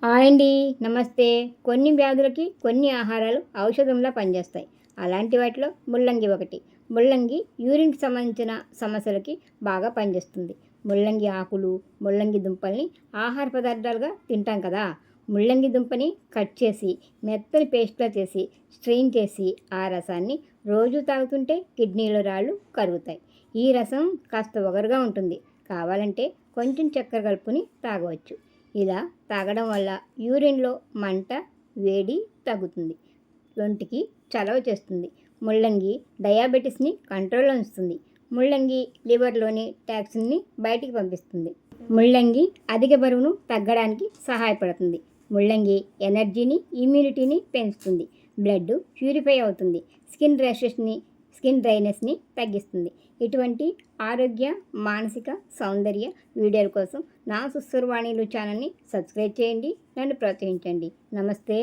Hi అండి. నమస్తే. కొన్ని వ్యాధులకి కొన్ని ఆహారాలు ఔషధంలా పనిచేస్తాయి. అలాంటి వాటిలో ముల్లంగి ఒకటి. ముల్లంగి యూరిన్‌కి సంబంధించిన సమస్యలకి బాగా పనిచేస్తుంది. ముల్లంగి ఆకులు, ముల్లంగి దుంపల్ని ఆహార పదార్థాలుగా తింటాం కదా! ముల్లంగి దుంపని కట్ చేసి, మెత్తని పేస్ట్‌లా చేసి, స్ట్రెయిన్ చేసి, ఆ రసాన్ని రోజు తాగుతుంటే కిడ్నీలో రాళ్ళు కరుగుతాయి. ఈ రసం కాస్త ఒగరుగా ఉంటుంది. కావాలంటే కొంచెం చక్కెర కలుపుకొని తాగవచ్చు. ఇలా తాగడం వల్ల యూరిన్‌లో మంట, వేడి తగ్గుతుంది. ఒంటికి చలవ చేస్తుంది. ముల్లంగి డయాబెటిస్‌ని కంట్రోల్‌లో ఉంచుతుంది. ముల్లంగి లివర్‌లోని టాక్సిన్‌ని బయటికి పంపిస్తుంది. ముల్లంగి అధిక బరువును తగ్గడానికి సహాయపడుతుంది. ముల్లంగి ఎనర్జీని, ఇమ్యూనిటీని పెంచుతుంది. బ్లడ్ ప్యూరిఫై అవుతుంది. స్కిన్ డ్రైనెస్‌ని తగ్గిస్తుంది. ఇటువంటి ఆరోగ్య, మానసిక, సౌందర్య వీడియోల కోసం నా సుస్వరవాణిలు ఛానల్ని సబ్స్క్రైబ్ చేయండి. నన్ను ప్రోత్సహించండి. నమస్తే.